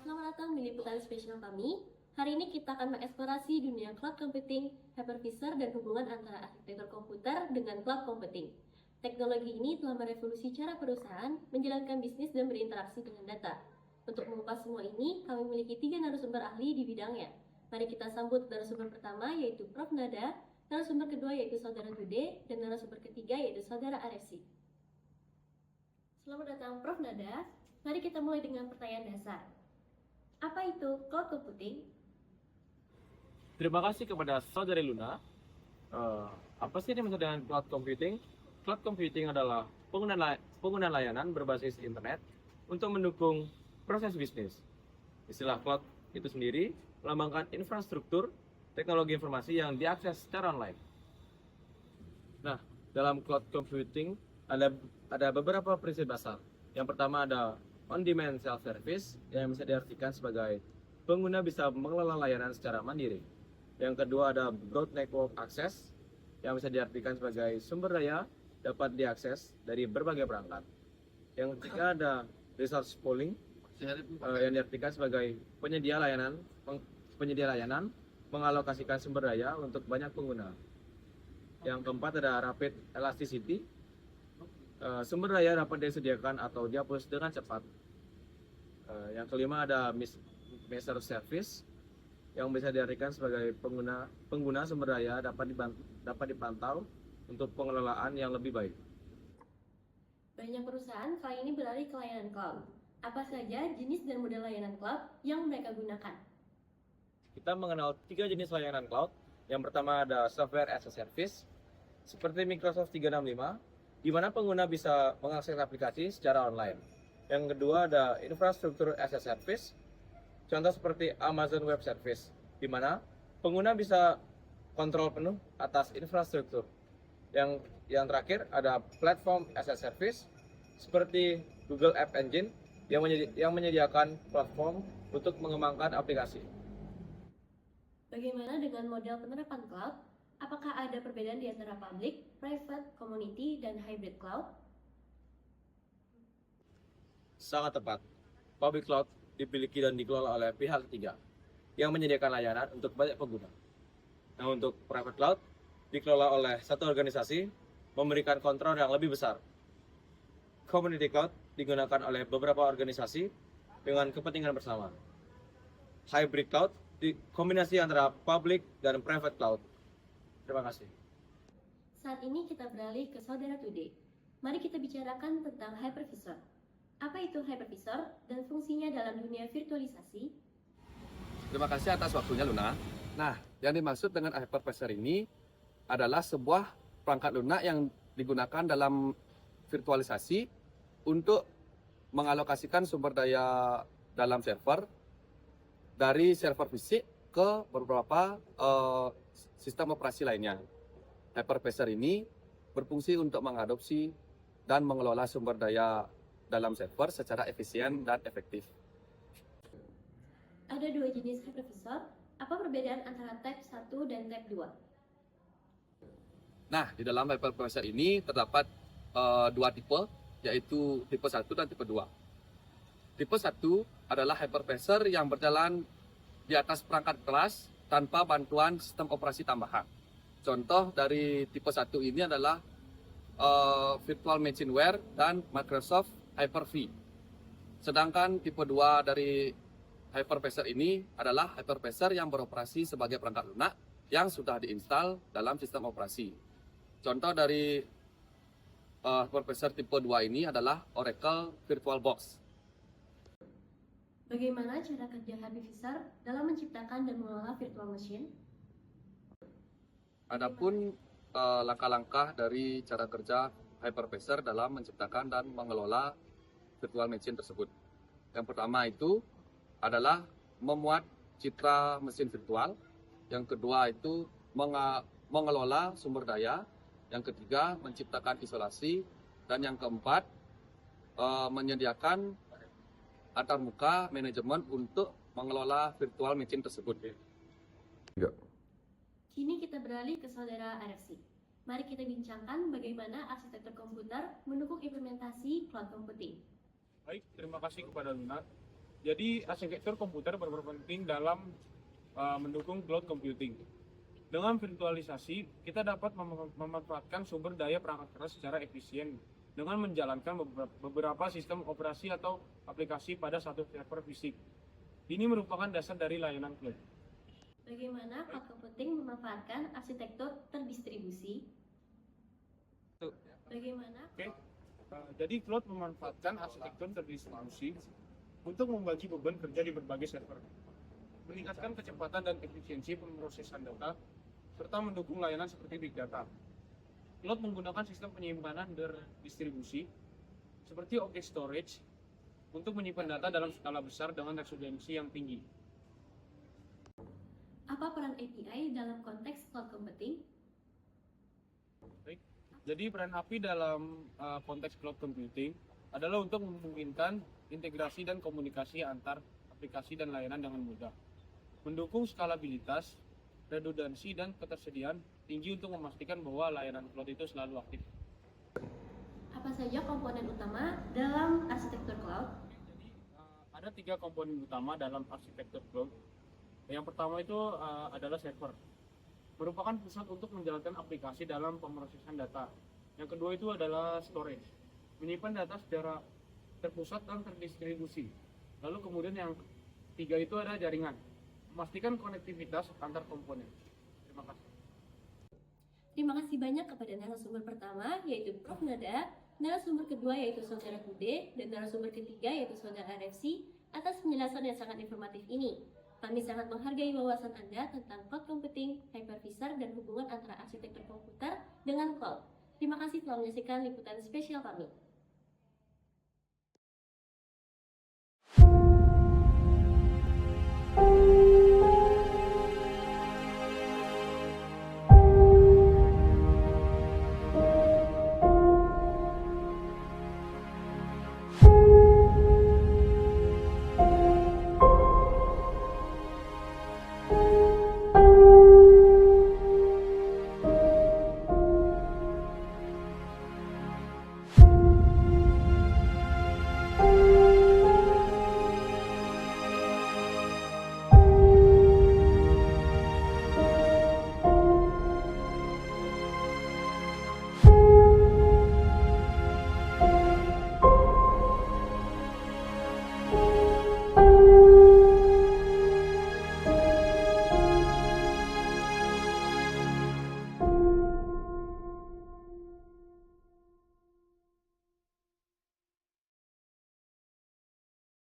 Selamat datang di liputan spesial kami. Hari ini kita akan mengeksplorasi dunia cloud computing, hypervisor, dan hubungan antara arsitektur komputer dengan cloud computing. Teknologi ini telah merevolusi cara perusahaan menjalankan bisnis dan berinteraksi dengan data. Untuk mengupas semua ini, kami memiliki 3 narasumber ahli di bidangnya. Mari kita sambut narasumber pertama yaitu Prof. Nada, narasumber kedua yaitu Saudara Dude, dan narasumber ketiga yaitu Saudara Arefsi. Selamat datang Prof. Nada. Mari kita mulai dengan pertanyaan dasar. Apa itu cloud computing? Terima kasih kepada Saudari Luna. Apa sih yang dimaksud dengan cloud computing? Cloud computing adalah penggunaan layanan berbasis internet untuk mendukung proses bisnis. Istilah cloud itu sendiri melambangkan infrastruktur teknologi informasi yang diakses secara online. Nah, dalam cloud computing ada beberapa prinsip dasar. Yang pertama ada on-demand self-service yang bisa diartikan sebagai pengguna bisa mengelola layanan secara mandiri. Yang kedua ada broad network access yang bisa diartikan sebagai sumber daya dapat diakses dari berbagai perangkat. Yang ketiga ada resource pooling yang diartikan sebagai penyedia layanan mengalokasikan sumber daya untuk banyak pengguna. Yang keempat ada rapid elasticity. Sumber daya dapat disediakan atau dihapus dengan cepat. Yang kelima ada measure service yang bisa diartikan sebagai pengguna sumber daya dapat dipantau untuk pengelolaan yang lebih baik. Banyak perusahaan kali ini beralih ke layanan cloud. Apa saja jenis dan model layanan cloud yang mereka gunakan? Kita mengenal 3 jenis layanan cloud. Yang pertama ada software as a service seperti Microsoft 365 di mana pengguna bisa mengakses aplikasi secara online. Yang kedua ada infrastruktur as a service, contoh seperti Amazon Web Service, di mana pengguna bisa kontrol penuh atas infrastruktur. Yang terakhir ada platform as a service, seperti Google App Engine yang menyediakan platform untuk mengembangkan aplikasi. Bagaimana dengan model penerapan cloud? Apakah ada perbedaan di antara public, private, community, dan hybrid cloud? Sangat tepat. Public cloud dimiliki dan dikelola oleh pihak ketiga yang menyediakan layanan untuk banyak pengguna. Nah, untuk private cloud dikelola oleh satu organisasi memberikan kontrol yang lebih besar. Community cloud digunakan oleh beberapa organisasi dengan kepentingan bersama. Hybrid cloud kombinasi antara public dan private cloud. Terima kasih. Saat ini kita beralih ke Saudara Dude. Mari kita bicarakan tentang hypervisor. Apa itu hypervisor dan fungsinya dalam dunia virtualisasi? Terima kasih atas waktunya, Luna. Nah, yang dimaksud dengan hypervisor ini adalah sebuah perangkat lunak yang digunakan dalam virtualisasi untuk mengalokasikan sumber daya dalam server dari server fisik ke beberapa sistem operasi lainnya. Hypervisor ini berfungsi untuk mengadopsi dan mengelola sumber daya dalam server secara efisien dan efektif. Ada 2 jenis hypervisor. Apa perbedaan antara type 1 dan type 2? Nah, di dalam hypervisor ini terdapat 2 tipe, yaitu tipe 1 dan tipe 2. Tipe 1 adalah hypervisor yang berjalan di atas perangkat kelas tanpa bantuan sistem operasi tambahan. Contoh dari tipe 1 ini adalah Virtual Machineware dan Microsoft Hyper-V. Sedangkan tipe 2 dari hypervisor ini adalah hypervisor yang beroperasi sebagai perangkat lunak yang sudah diinstal dalam sistem operasi. Contoh dari hypervisor tipe 2 ini adalah Oracle VirtualBox. Bagaimana cara kerja hypervisor dalam menciptakan dan mengelola virtual machine? Adapun langkah-langkah dari cara kerja hypervisor dalam menciptakan dan mengelola virtual machine tersebut. Yang pertama itu adalah memuat citra mesin virtual. Yang kedua itu mengelola sumber daya. Yang ketiga menciptakan isolasi. Dan yang keempat menyediakan antarmuka manajemen untuk mengelola virtual machine tersebut. Kini kita beralih ke Saudara Arefsi. Mari kita bincangkan bagaimana arsitektur komputer mendukung implementasi cloud computing. Baik, terima kasih kepada Luna. Jadi, arsitektur komputer berperan penting dalam mendukung cloud computing. Dengan virtualisasi, kita dapat memanfaatkan sumber daya perangkat keras secara efisien dengan menjalankan beberapa sistem operasi atau aplikasi pada satu server fisik. Ini merupakan dasar dari layanan cloud. Bagaimana cloud computing memanfaatkan arsitektur terdistribusi? Bagaimana? Jadi cloud memanfaatkan arsitektur terdistribusi untuk membagi beban kerja di berbagai server, meningkatkan kecepatan dan efisiensi pemrosesan data, serta mendukung layanan seperti big data. Cloud menggunakan sistem penyimpanan terdistribusi seperti object storage untuk menyimpan data dalam skala besar dengan resolusi yang tinggi. Apa peran API dalam konteks cloud computing? Jadi peran API dalam konteks cloud computing adalah untuk memungkinkan integrasi dan komunikasi antar aplikasi dan layanan dengan mudah, mendukung skalabilitas, redundansi, dan ketersediaan tinggi untuk memastikan bahwa layanan cloud itu selalu aktif. Apa saja komponen utama dalam arsitektur cloud? Jadi ada 3 komponen utama dalam arsitektur cloud. Yang pertama itu adalah server, merupakan pusat untuk menjalankan aplikasi dalam pemrosesan data. Yang kedua itu adalah storage, menyimpan data secara terpusat dan terdistribusi. Lalu kemudian yang ketiga itu ada jaringan, memastikan konektivitas antar komponen. Terima kasih. Terima kasih banyak kepada narasumber pertama, yaitu Prof. Nada, narasumber kedua yaitu Saudara Bude, dan narasumber ketiga yaitu Saudara RFC atas penjelasan yang sangat informatif ini. Kami sangat menghargai wawasan Anda tentang cloud computing, hypervisor, dan hubungan antara arsitektur komputer dengan cloud. Terima kasih telah menyaksikan liputan spesial kami.